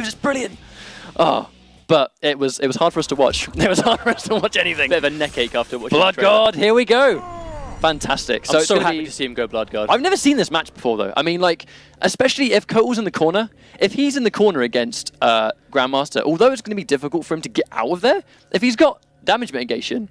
moves. It's brilliant. Oh, but it was hard for us to watch. It was hard for us to watch anything. Bit of a neck ache after watching Blood God, here we go. Fantastic. I'm so happy to see him go Blood God. I've never seen this match before, though. I mean, like, especially if Kotal's in the corner. If he's in the corner against Grandmaster, although it's going to be difficult for him to get out of there, if he's got damage mitigation,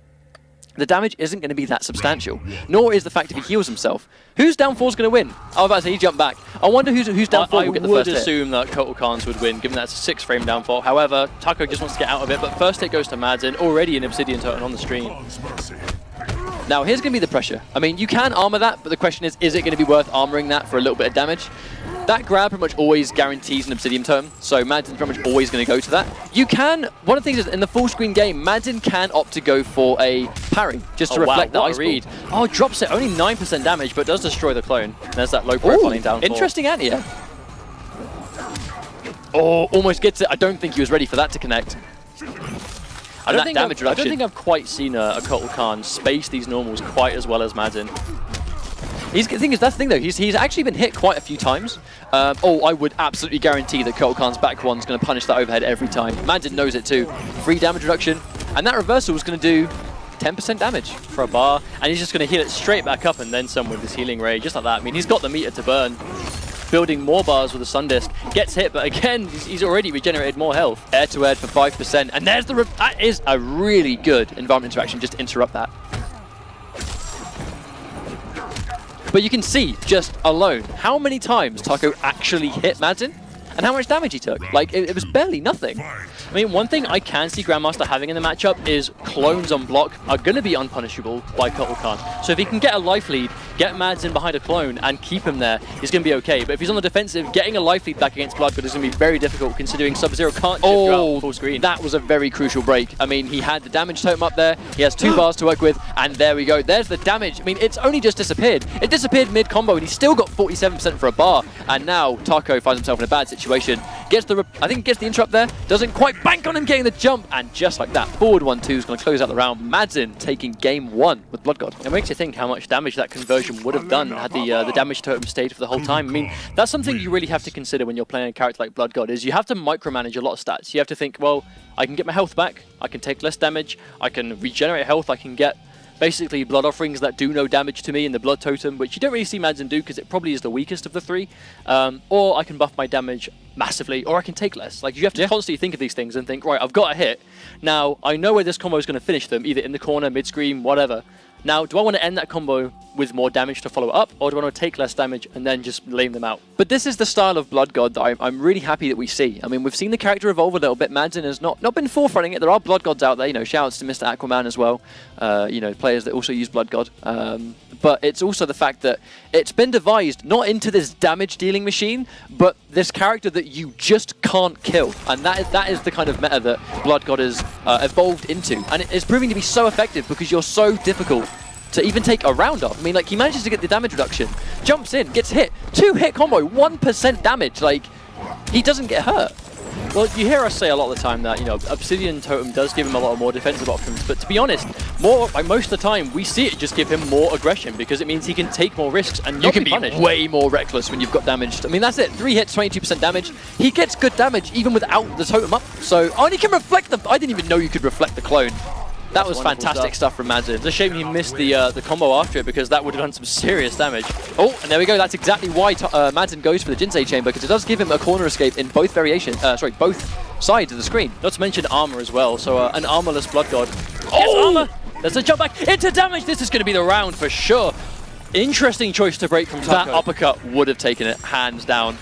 the damage isn't going to be that substantial. Nor is the fact if he heals himself. Whose downfall is going to win? I was about to say he jumped back. I wonder whose downfall will get the first hit. I would assume that Kotal would win, given that's a 6-frame downfall. However, Taco just wants to get out of it, but first hit goes to Madzin, already an Obsidian Totem on the stream. Now, here's going to be the pressure. I mean, you can armor that, but the question is it going to be worth armoring that for a little bit of damage? That grab pretty much always guarantees an Obsidian Totem, so Madzin's pretty much always going to go to that. You can, one of the things is, in the full screen game, Madzin can opt to go for a parry, just to reflect the ice read. Oh, drops it, only 9% damage, but does destroy the clone. There's that low profiling down. Interesting anti-air. Oh, almost gets it. I don't think he was ready for that to connect. I don't think I've quite seen a Kotal space these normals quite as well as Madzin. That's the thing though, he's actually been hit quite a few times. I would absolutely guarantee that Kotal's back one's going to punish that overhead every time. Madzin knows it too. Free damage reduction, and that reversal is going to do 10% damage for a bar, and he's just going to heal it straight back up and then some with his healing ray, just like that. I mean, he's got the meter to burn. Building more bars with the Sun Disc. Gets hit, but again, he's already regenerated more health. Air to air for 5%, and there's that is a really good environment interaction just to interrupt that. But you can see, just alone, how many times Taco actually hit Madzin, and how much damage he took. Like, it was barely nothing. I mean, one thing I can see Grandmaster having in the matchup is clones on block are going to be unpunishable by Kotal. So if he can get a life lead, get Madzin behind a clone, and keep him there, he's going to be okay. But if he's on the defensive, getting a life lead back against Blood God is going to be very difficult, considering Sub-Zero can't shift throughout full screen. That was a very crucial break. I mean, he had the damage totem up there, he has 2 bars to work with, and there we go. There's the damage. I mean, it's only just disappeared. It disappeared mid-combo, and he's still got 47% for a bar. And now Taco finds himself in a bad situation. Gets the interrupt there, doesn't quite bank on him getting the jump, and just like that, forward 1-2 is going to close out the round. Madzin taking game 1 with Blood God. It makes you think how much damage that conversion would have done had the damage totem stayed for the whole time. I mean, that's something you really have to consider when you're playing a character like Blood God, is you have to micromanage a lot of stats. You have to think, well, I can get my health back, I can take less damage, I can regenerate health, I can get basically blood offerings that do no damage to me in the blood totem, which you don't really see Madzin do because it probably is the weakest of the 3. Or I can buff my damage massively, or I can take less. Like, you have to constantly think of these things and think, right, I've got a hit. Now, I know where this combo is going to finish them, either in the corner, mid-screen, whatever. Now, do I want to end that combo with more damage to follow up, or do I want to take less damage and then just lame them out? But this is the style of Blood God that I'm really happy that we see. I mean, we've seen the character evolve a little bit. Madzin has not been forefronting it. There are Blood Gods out there, you know, shouts to Mr. Aquaman as well, you know, players that also use Blood God. But it's also the fact that it's been devised not into this damage dealing machine, but this character that you just can't kill. And that is the kind of meta that Blood God has evolved into. And it's proving to be so effective because you're so difficult to even take a round off. I mean, like, he manages to get the damage reduction, jumps in, gets hit, 2-hit combo, 1% damage. Like, he doesn't get hurt. Well, you hear us say a lot of the time that, you know, Obsidian Totem does give him a lot more defensive options, but to be honest, most of the time we see it just give him more aggression because it means he can take more risks and not be punished. You can be way more reckless when you've got damaged. I mean, that's it. 3 hits, 22% damage. He gets good damage even without the totem up. So, and he can reflect the... I didn't even know you could reflect the clone. That was fantastic stuff from Madzin. It's a shame he missed the combo after it because that would have done some serious damage. Oh, and there we go. That's exactly why Madzin goes for the Jinsei Chamber, because it does give him a corner escape in both variations. Both sides of the screen. Not to mention armor as well. So an armorless Blood God. Oh! Armor! There's a jump back into damage. This is going to be the round for sure. Interesting choice to break from Taco. That uppercut would have taken it hands down.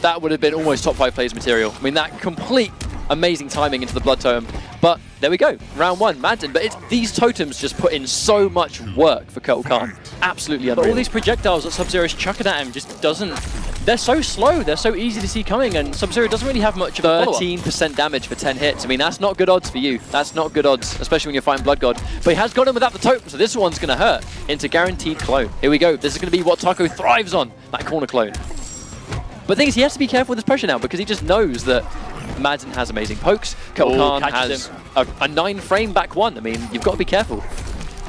That would have been almost top 5 players material. I mean, that complete amazing timing into the blood totem. But there we go, round 1, Madzin. But these totems just put in so much work for Kotal. Absolutely unreal. But all these projectiles that Sub-Zero is chucking at him just doesn't... They're so slow, they're so easy to see coming, and Sub-Zero doesn't really have much of a follow-up. 13% damage for 10 hits. I mean, that's not good odds for you. That's not good odds, especially when you're fighting Blood God. But he has got him without the totem, so this one's going to hurt into guaranteed clone. Here we go. This is going to be what Taco thrives on, that corner clone. But the thing is, he has to be careful with this pressure now, because he just knows that Madzin has amazing pokes. Kotal has a 9-frame back 1. I mean, you've got to be careful.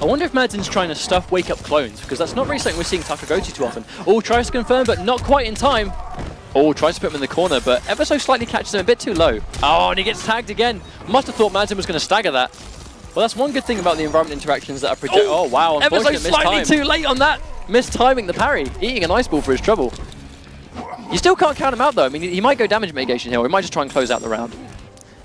I wonder if Madzin's trying to stuff wake up clones, because that's not really something we're seeing Taco go to too often. Oh, tries to confirm, but not quite in time. Oh, tries to put him in the corner, but ever so slightly catches him a bit too low. Oh, and he gets tagged again. Must have thought Madzin was going to stagger that. Well, that's one good thing about the environment interactions that are projected. Oh, wow, ever so unfortunate slightly mistime. too late on that. Mistiming the parry, eating an ice ball for his trouble. You still can't count him out, though. I mean, he might go damage mitigation here, or he might just try and close out the round.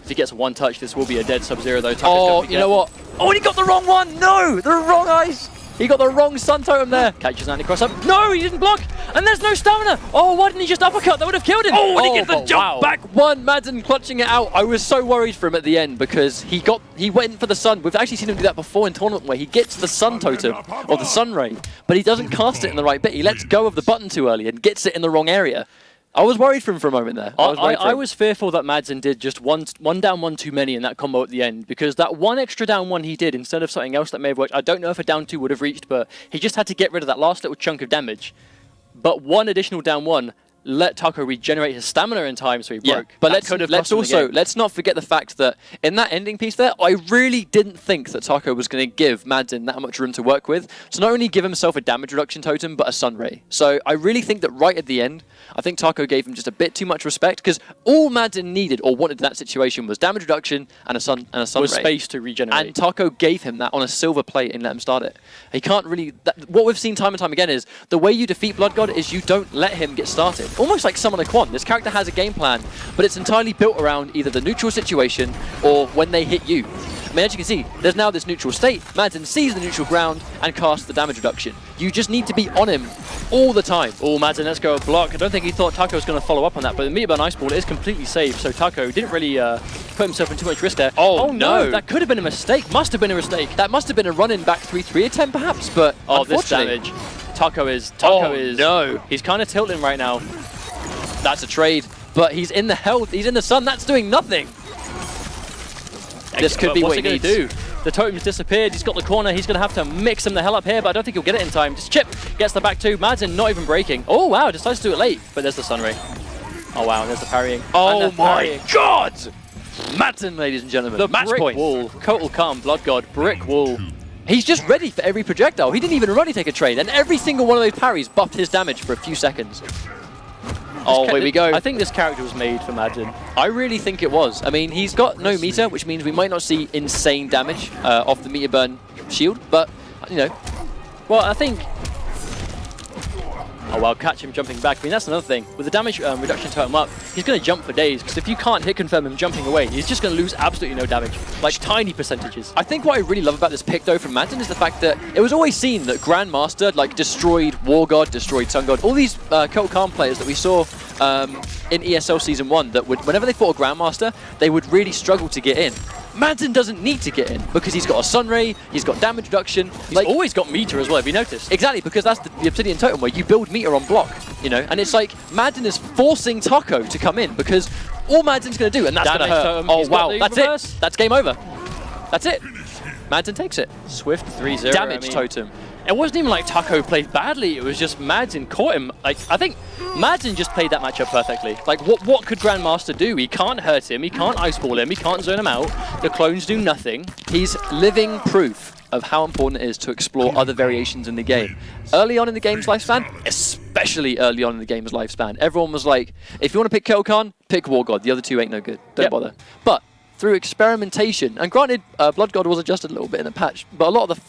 If he gets one touch, this will be a dead Sub-Zero, though. Oh, you know what? Oh, and he got the wrong one! No! The wrong ice! He got the wrong Sun Totem there. Catches an cross up. No, he didn't block! And there's no stamina! Oh, why didn't he just uppercut? That would have killed him! Oh, and he gets the jump wow. back one! Madzin clutching it out. I was so worried for him at the end because he went for the Sun. We've actually seen him do that before in tournament where he gets the Sun Totem, or the Sun Ray, but he doesn't cast it in the right bit. He lets go of the button too early and gets it in the wrong area. I was worried for him for a moment there. I was fearful that Madzin did just one down one too many in that combo at the end, because that one extra down one he did instead of something else that may have worked. I don't know if a down two would have reached, but he just had to get rid of that last little chunk of damage. But one additional down one let Taco regenerate his stamina in time, so he broke. But let's not forget the fact that in that ending piece there, I really didn't think that Taco was going to give Madzin that much room to work with. So not only give himself a damage reduction totem, but a Sun Ray. So I really think that right at the end, I think Taco gave him just a bit too much respect, because all Madzin needed or wanted in that situation was damage reduction and a Sun Ray. Space to regenerate. And Taco gave him that on a silver plate and let him start it. He can't really... what we've seen time and time again is the way you defeat Blood God is you don't let him get started. Almost like Summon a Quan. This character has a game plan, but it's entirely built around either the neutral situation or when they hit you. I mean, as you can see, there's now this neutral state. Madzin sees the neutral ground and casts the damage reduction. You just need to be on him all the time. Oh, Madzin, let's go block. I don't think he thought Taco was going to follow up on that, but the Meteor Burn Ice Ball is completely safe, so Taco didn't really put himself in too much risk there. Oh no! That could have been a mistake. Must have been a mistake. That must have been a run-in back 3-3 attempt, perhaps, but this damage. Taco is... no! He's kind of tilting right now. That's a trade, but he's in the health, he's in the sun, that's doing nothing. This could be what he needs. Do? The totem's disappeared, he's got the corner, he's going to have to mix him the hell up here, but I don't think he'll get it in time. Just Chip gets the back two, Madzin not even breaking. Oh wow, decides to do it late, but there's the Sun Ray. Oh wow, and there's the parrying. Oh my god! Madzin, ladies and gentlemen, the match brick point. Wall, Total Calm, Blood God, brick wall. He's just ready for every projectile. He didn't even run, he take a trade, and every single one of those parries buffed his damage for a few seconds. Oh, here we go. I think this character was made for Madzin. I really think it was. I mean, he's got no meter, which means we might not see insane damage off the meter burn shield, but, you know. Well, I think... Oh, well, catch him jumping back. I mean, that's another thing. With the damage reduction totem up, he's going to jump for days, because if you can't hit confirm him jumping away, he's just going to lose absolutely no damage. Like, tiny percentages. I think what I really love about this pick, though, from Madzin is the fact that it was always seen that Grandmaster, like, destroyed War God, destroyed Sun God, all these Kotal Kahn players that we saw in ESL Season 1, that would, whenever they fought a Grandmaster, they would really struggle to get in. Madzin doesn't need to get in because he's got a Sun Ray, he's got damage reduction. He's always got meter as well, have you noticed? Exactly, because that's the Obsidian Totem where you build meter on block, you know? And it's like Madzin is forcing Taco to come in because all Madzin's going to do, and that's going to hurt. Totem. Oh, He's wow, got that's reverse. it. That's game over. That's it. Madzin takes it. Swift 3-0. Damage totem. It wasn't even like Taco played badly, it was just Madzin caught him. Like, I think Madzin just played that matchup perfectly. Like, what could Grandmaster do? He can't hurt him, he can't ice ball him, he can't zone him out. The clones do nothing. He's living proof of how important it is to explore other variations in the game. Early on in the game's lifespan, especially early on in the game's lifespan, everyone was like, if you want to pick Kotal Kahn, pick War God. The other two ain't no good. Don't bother. But through experimentation, and granted, Blood God was adjusted a little bit in the patch, but a lot of the